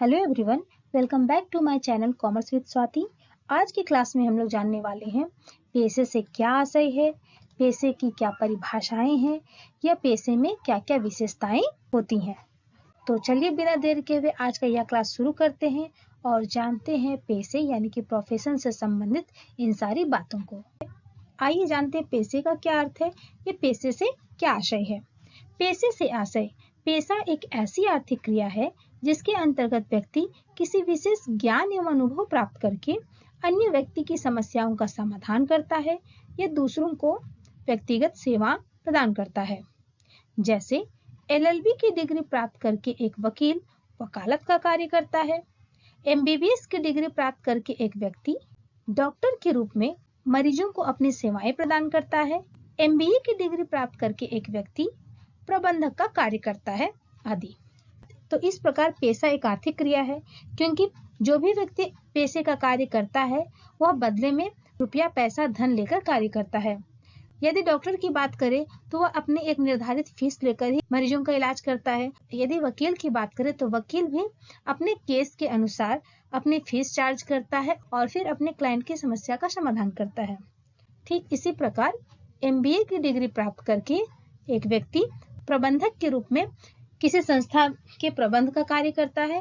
Hello everyone, welcome back to my channel commerce with Swati. आज की class में हम लोग जानने वाले हैं पैसे से क्या आशय है, पैसे की क्या परिभाषाएं हैं या पैसे में क्या क्या विशेषताएं होती हैं। तो चलिए बिना देर के हुए आज का यह क्लास शुरू करते हैं और जानते हैं पैसे यानी कि प्रोफेशन से संबंधित इन सारी बातों को। आइए जानते हैं पैसे का क्या अर्थ है, ये पैसे से क्या आशय है। पैसे से आशय, पैसा एक ऐसी आर्थिक क्रिया है जिसके अंतर्गत व्यक्ति किसी विशेष ज्ञान एवं अनुभव प्राप्त करके अन्य व्यक्ति की समस्याओं का समाधान करता है या दूसरों को व्यक्तिगत सेवा प्रदान करता है। जैसे एलएलबी की डिग्री प्राप्त करके एक वकील वकालत का कार्य करता है, एमबीबीएस की डिग्री प्राप्त करके एक व्यक्ति डॉक्टर के रूप में मरीजों को अपनी सेवाएं प्रदान करता है, एमबीए की डिग्री प्राप्त करके एक व्यक्ति प्रबंधक का कार्य करता है आदि। तो इस प्रकार पैसा एक आर्थिक क्रिया है, क्योंकि जो भी व्यक्ति पैसे का कार्य करता है वह बदले में रुपया पैसा धन लेकर कार्य करता है। यदि डॉक्टर की बात करें तो वह अपने एक निर्धारित फीस लेकर ही मरीजों का इलाज करता है। यदि वकील की बात करें तो वकील भी अपने केस के अनुसार अपनी फीस चार्ज करता है और फिर अपने क्लाइंट की समस्या का समाधान करता है। ठीक इसी प्रकार एमबीए की डिग्री प्राप्त करके एक व्यक्ति प्रबंधक के रूप में किसी संस्था के प्रबंध का कार्य करता है।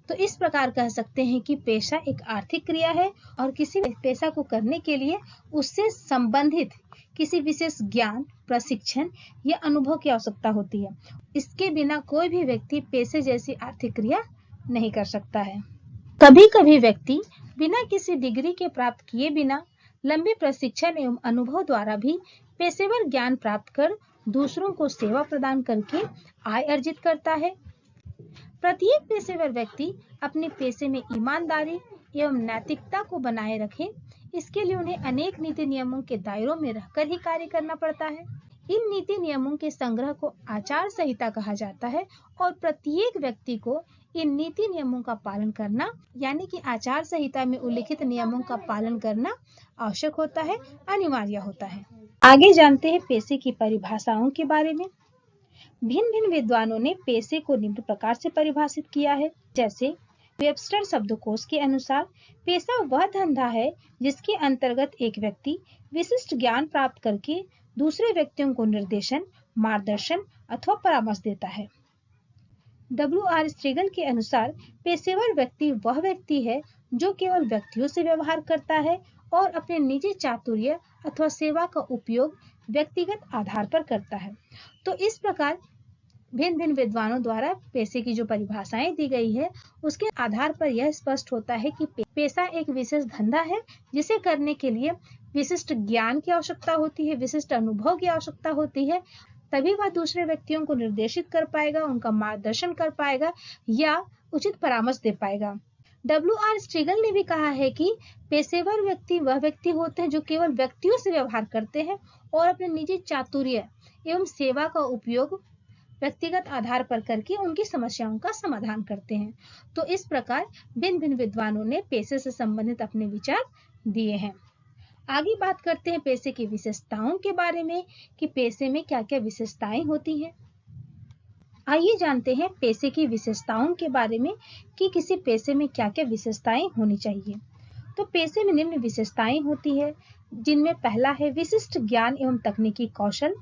तो इस प्रकार कह सकते हैं कि पैसा एक आर्थिक क्रिया है और किसी पैसा को करने के लिए उससे संबंधित किसी विशेष ज्ञान, प्रशिक्षण या अनुभव की आवश्यकता होती है। इसके बिना कोई भी व्यक्ति पैसे जैसी आर्थिक क्रिया नहीं कर सकता है। कभी कभी व्यक्ति बिना किसी डिग्री के प्राप्त किए बिना लंबे प्रशिक्षण एवं अनुभव द्वारा भी पेशेवर ज्ञान प्राप्त कर दूसरों को सेवा प्रदान करके आय अर्जित करता है। प्रत्येक पेशेवर व्यक्ति अपने पेशे में ईमानदारी एवं नैतिकता को बनाए रखे, इसके लिए उन्हें अनेक नीति नियमों के दायरों में रहकर ही कार्य करना पड़ता है। इन नीति नियमों के संग्रह को आचार संहिता कहा जाता है और प्रत्येक व्यक्ति को इन नीति नियमों का पालन करना यानी कि आचार संहिता में उल्लिखित नियमों का पालन करना आवश्यक होता है, अनिवार्य होता है। आगे जानते हैं पैसे की परिभाषाओं के बारे में। भिन्न भिन्न विद्वानों ने पैसे को निम्न प्रकार से परिभाषित किया है। जैसे वेबस्टर शब्दकोश के अनुसार पैसा वह धंधा है जिसके अंतर्गत एक व्यक्ति विशिष्ट ज्ञान प्राप्त करके दूसरे व्यक्तियों को निर्देशन, मार्गदर्शन अथवा परामर्श देता है। W.R. स्ट्रीगल के अनुसार पेशेवर व्यक्ति वह व्यक्ति है जो केवल व्यक्तियों से व्यवहार करता है और अपने निजी चातुर्य अथवा सेवा का उपयोग व्यक्तिगत आधार पर करता है। तो इस प्रकार भिन्न भिन्न विद्वानों द्वारा पैसे की जो परिभाषाएं दी गई है उसके आधार पर यह स्पष्ट होता है कि पैसा एक विशेष धंधा है जिसे करने के लिए विशिष्ट ज्ञान की आवश्यकता होती है, विशिष्ट अनुभव की आवश्यकता होती है, तभी वह दूसरे व्यक्तियों को निर्देशित कर पाएगा, उनका मार्गदर्शन कर पाएगा या उचित परामर्श दे पाएगा। W.R. स्ट्रीगल ने भी कहा है कि पेशेवर व्यक्ति वह व्यक्ति होते हैं जो केवल व्यक्तियों से व्यवहार करते हैं और अपने निजी चातुर्य एवं सेवा का उपयोग व्यक्तिगत आधार पर करके उनकी समस्याओं का समाधान करते हैं। तो इस प्रकार भिन्न भिन्न विद्वानों ने पैसे से संबंधित अपने विचार दिए हैं। आगे बात करते हैं पैसे की विशेषताओं के बारे में कि पैसे में क्या क्या विशेषताएं होती हैं। आइए जानते हैं पैसे की विशेषताओं के बारे में कि किसी पैसे में क्या क्या विशेषताएं होनी चाहिए। तो पैसे में निम्न विशेषताएं होती है, जिनमें पहला है विशिष्ट ज्ञान एवं तकनीकी कौशल।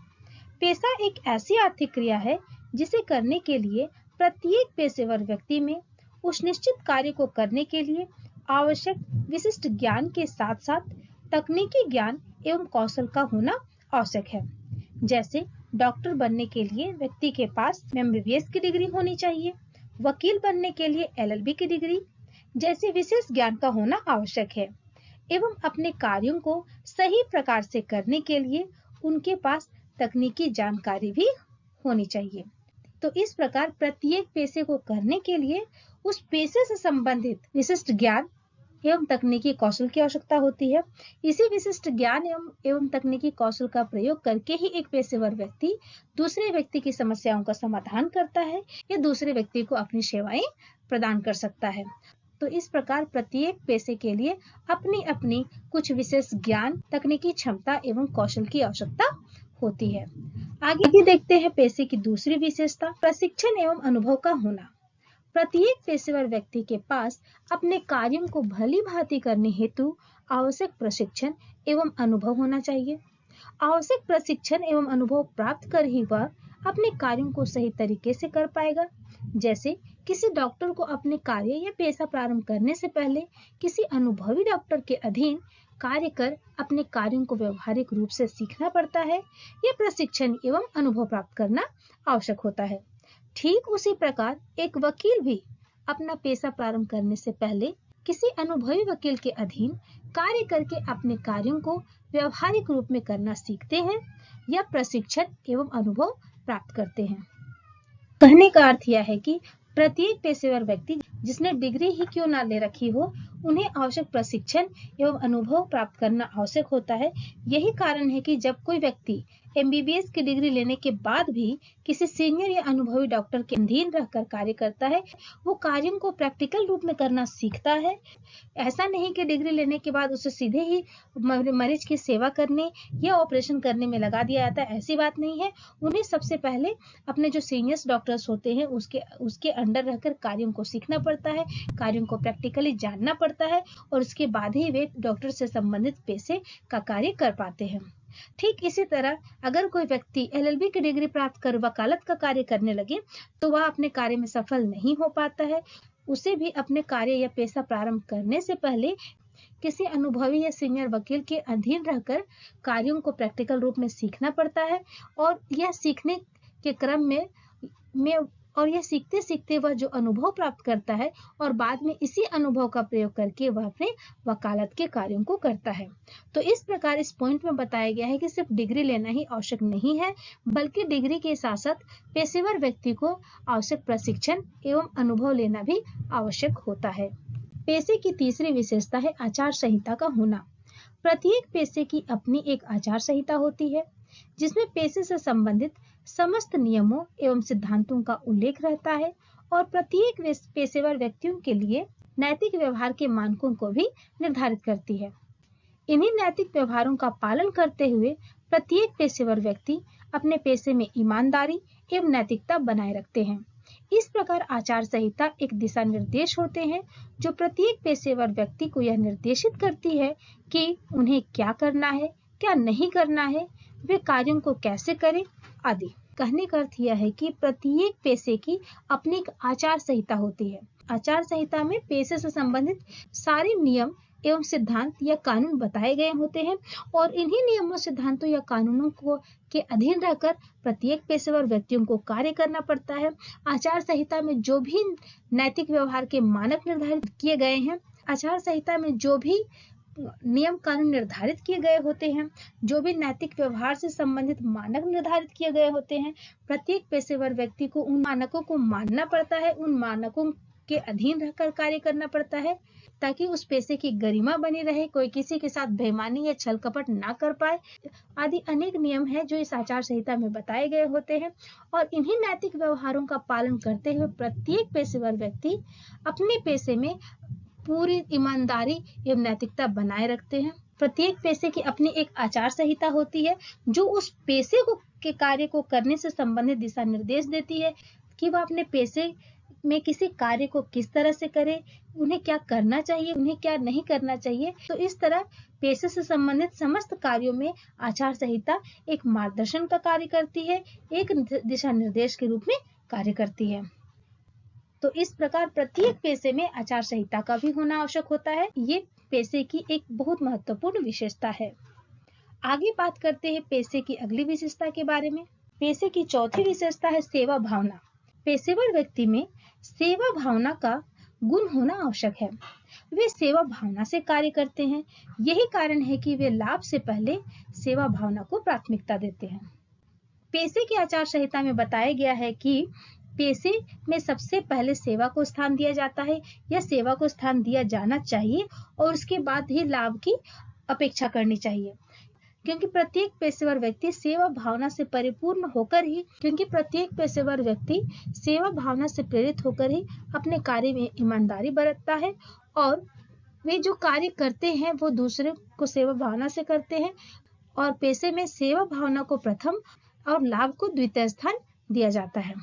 पैसा एक ऐसी आर्थिक क्रिया है जिसे करने के लिए प्रत्येक पेशेवर व्यक्ति में उस निश्चित कार्य को करने के लिए आवश्यक विशिष्ट ज्ञान के साथ साथ तकनीकी ज्ञान एवं कौशल का होना आवश्यक है। जैसे डॉक्टर बनने के लिए व्यक्ति के पास एमबीबीएस की डिग्री होनी चाहिए, वकील बनने के लिए एलएलबी की डिग्री जैसे विशेष ज्ञान का होना आवश्यक है एवं अपने कार्यों को सही प्रकार से करने के लिए उनके पास तकनीकी जानकारी भी होनी चाहिए। तो इस प्रकार प्रत्येक पैसे को करने के लिए उस पैसे से संबंधित विशिष्ट ज्ञान एवं तकनीकी कौशल की आवश्यकता होती है। इसी विशिष्ट ज्ञान एवं तकनीकी कौशल का प्रयोग करके ही एक पेशेवर व्यक्ति दूसरे व्यक्ति की समस्याओं का समाधान करता है या दूसरे व्यक्ति को अपनी सेवाएं प्रदान कर सकता है। तो इस प्रकार प्रत्येक पैसे के लिए अपनी अपनी कुछ विशेष ज्ञान, तकनीकी क्षमता एवं कौशल की आवश्यकता होती है। आगे देखते हैं पैसे की दूसरी विशेषता, प्रशिक्षण एवं अनुभव का होना। प्रत्येक पेशेवर व्यक्ति के पास अपने कार्यों को भली भांति करने हेतु आवश्यक प्रशिक्षण एवं अनुभव होना चाहिए। आवश्यक प्रशिक्षण एवं अनुभव प्राप्त कर ही वह अपने कार्यों को सही तरीके से कर पाएगा। जैसे किसी डॉक्टर को अपने कार्य या पेशा प्रारंभ करने से पहले किसी अनुभवी डॉक्टर के अधीन कार्य कर अपने कार्यों को व्यवहारिक रूप से सीखना पड़ता है। यह प्रशिक्षण एवं अनुभव प्राप्त करना आवश्यक होता है। ठीक उसी प्रकार एक वकील भी अपना पेशा प्रारंभ करने से पहले किसी अनुभवी वकील के अधीन कार्य करके अपने कार्यों को व्यवहारिक रूप में करना सीखते हैं या प्रशिक्षण एवं अनुभव प्राप्त करते हैं। कहने का अर्थ यह है कि प्रत्येक पेशेवर व्यक्ति जिसने डिग्री ही क्यों ना ले रखी हो, उन्हें आवश्यक प्रशिक्षण एवं अनुभव प्राप्त करना आवश्यक होता है। यही कारण है कि जब कोई व्यक्ति MBBS की डिग्री लेने के बाद भी किसी सीनियर या अनुभवी डॉक्टर के अधीन रहकर कार्य करता है, वो कार्यों को प्रैक्टिकल रूप में करना सीखता है। ऐसा नहीं कि डिग्री लेने के बाद उसे सीधे ही मरीज की सेवा करने या ऑपरेशन करने में लगा दिया जाता है, ऐसी बात नहीं है। उन्हें सबसे पहले अपने जो सीनियर्स डॉक्टर्स होते हैं उसके अंडर रहकर कार्यों को सीखना पड़ता है, कार्यों को प्रैक्टिकली जानना पड़ता है और उसके बाद ही वे डॉक्टर से संबंधित पेशे का कार्य कर पाते हैं। ठीक इसी तरह अगर कोई व्यक्ति LLB की डिग्री प्राप्त कर वकालत का कार्य करने लगे तो वह अपने कार्य में सफल नहीं हो पाता है। उसे भी अपने कार्य या पेशा प्रारंभ करने से पहले किसी अनुभवी या सीनियर वकील के अधीन रहकर कार्यों को प्रैक्टिकल रूप में सीखना पड़ता है और यह सीखने के क्रम में और यह सीखते सीखते वह जो अनुभव प्राप्त करता है और बाद में इसी अनुभव का प्रयोग करके वह अपने वकालत के कार्यों को करता है। तो इस प्रकार इस पॉइंट में बताया गया है कि सिर्फ डिग्री लेना ही आवश्यक नहीं है, बल्कि डिग्री के साथ साथ पेशेवर व्यक्ति को आवश्यक प्रशिक्षण एवं अनुभव लेना भी आवश्यक होता है। पेशे की तीसरी विशेषता है आचार संहिता का होना। प्रत्येक पेशे की अपनी एक आचार संहिता होती है जिसमें पेशे से संबंधित समस्त नियमों एवं सिद्धांतों का उल्लेख रहता है और प्रत्येक पेशेवर व्यक्तियों के लिए नैतिक व्यवहार के मानकों को भी निर्धारित करती है। इन्हीं नैतिक व्यवहारों का पालन करते हुए प्रत्येक पेशेवर व्यक्ति अपने पेशे में ईमानदारी एवं नैतिकता बनाए रखते हैं। इस प्रकार आचार संहिता एक दिशा निर्देश होते हैं जो प्रत्येक पेशेवर व्यक्ति को यह निर्देशित करती है कि उन्हें क्या करना है, क्या नहीं करना है, वे कार्यों को कैसे करें आदि। कहने का अर्थ यह है कि प्रत्येक पेशे की अपनी एक आचार संहिता होती है। आचार संहिता में पेशे से संबंधित सारे नियम एवं सिद्धांत या कानून बताए गए होते हैं और इन्हीं नियमों, सिद्धांतों या कानूनों के अधीन रहकर प्रत्येक पेशेवर व्यक्तियों को कार्य करना पड़ता है। आचार संहिता में जो भी नैतिक व्यवहार के मानक निर्धारित किए गए हैं, आचार संहिता में जो भी नियम कानून निर्धारित किए गए होते हैं, जो भी नैतिक व्यवहार से संबंधित मानक निर्धारित किए गए होते हैं, प्रत्येक पेशेवर व्यक्ति को उन मानकों को मानना पड़ता है, उन मानकों के अधीन रहकर कार्य करना पड़ता है ताकि उस पेशे की गरिमा बनी रहे, कोई किसी के साथ बेईमानी या छल कपट ना कर पाए आदि अनेक नियम हैं जो इस आचार संहिता में बताए गए होते हैं। और इन्हीं नैतिक व्यवहारों का पालन करते हुए प्रत्येक पेशेवर व्यक्ति अपने पेशे में पूरी ईमानदारी एवं नैतिकता बनाए रखते हैं। प्रत्येक पेशे की अपनी एक आचार संहिता होती है जो उस पेशे के कार्य को करने से संबंधित दिशा निर्देश देती है कि वह अपने पेशे में किसी कार्य को किस तरह से करे, उन्हें क्या करना चाहिए, उन्हें क्या नहीं करना चाहिए। तो इस तरह पेशे से संबंधित समस्त कार्यों में आचार संहिता एक मार्गदर्शन का कार्य करती है, एक दिशा निर्देश के रूप में कार्य करती है। तो इस प्रकार प्रत्येक पेशे में आचार संहिता का भी होना आवश्यक होता है। ये पेशे की एक बहुत महत्वपूर्ण विशेषता है। आगे बात करते हैं पेशे की अगली विशेषता के बारे में। पेशे की चौथी विशेषता है सेवा भावना। पेशेवर व्यक्ति में सेवा भावना का गुण होना आवश्यक है। वे सेवा भावना से कार्य करते हैं। यही कारण है कि वे लाभ से पहले सेवा भावना को प्राथमिकता देते हैं। पेशे की आचार संहिता में बताया गया है कि पेशे में सबसे पहले सेवा को स्थान दिया जाता है या सेवा को स्थान दिया जाना चाहिए और उसके बाद ही लाभ की अपेक्षा करनी चाहिए, क्योंकि प्रत्येक पेशेवर व्यक्ति सेवा भावना से परिपूर्ण होकर ही प्रेरित होकर ही अपने कार्य में ईमानदारी बरतता है और वे जो कार्य करते हैं वो दूसरे को सेवा भावना से करते हैं और पेशे में सेवा भावना को प्रथम और लाभ को द्वितीय स्थान दिया जाता है।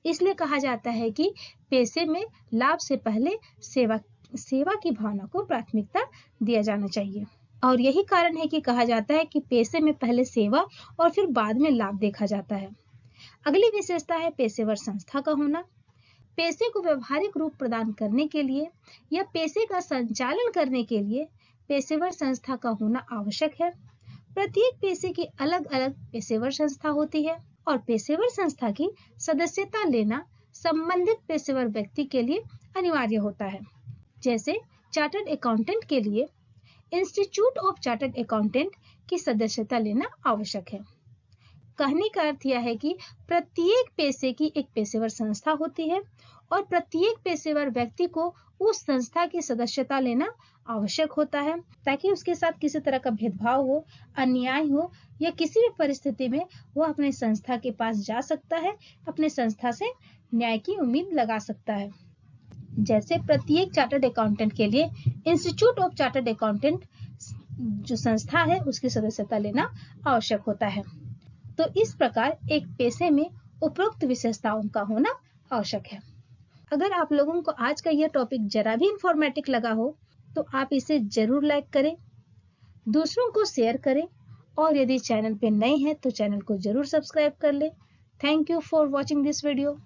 इसलिए कहा जाता है कि पेशे में लाभ से पहले सेवा की भावना को प्राथमिकता दिया जाना चाहिए। और यही कारण है कि कहा जाता है कि पेशे में पहले सेवा और फिर बाद में लाभ देखा जाता है। अगली विशेषता है पेशेवर संस्था का होना। पेशे को व्यवहारिक रूप प्रदान करने के लिए या पेशे का संचालन करने के लिए पेशेवर संस्था का होना आवश्यक है। प्रत्येक पेशे की अलग अलग पेशेवर संस्था होती है और पेशेवर संस्था की सदस्यता लेना संबंधित पेशेवर व्यक्ति के लिए अनिवार्य होता है। जैसे चार्टर्ड अकाउंटेंट के लिए इंस्टीट्यूट ऑफ चार्टर्ड अकाउंटेंट की सदस्यता लेना आवश्यक है। कहने का अर्थ यह है कि प्रत्येक पेशे की एक पेशेवर संस्था होती है और प्रत्येक पेशेवर व्यक्ति को उस संस्था की सदस्यता लेना आवश्यक होता है, ताकि उसके साथ किसी तरह का भेदभाव हो, अन्याय हो या किसी भी परिस्थिति में वो अपने संस्था के पास जा सकता है, अपने संस्था से न्याय की उम्मीद लगा सकता है। जैसे प्रत्येक चार्टर्ड अकाउंटेंट के लिए इंस्टीट्यूट ऑफ चार्टर्ड अकाउंटेंट जो संस्था है उसकी सदस्यता लेना आवश्यक होता है। तो इस प्रकार एक पेशे में उपरोक्त विशेषताओं का होना आवश्यक है। अगर आप लोगों को आज का यह टॉपिक जरा भी इंफॉर्मेटिव लगा हो तो आप इसे जरूर लाइक करें, दूसरों को शेयर करें और यदि चैनल पे नए हैं तो चैनल को जरूर सब्सक्राइब कर लें। Thank you for watching this video.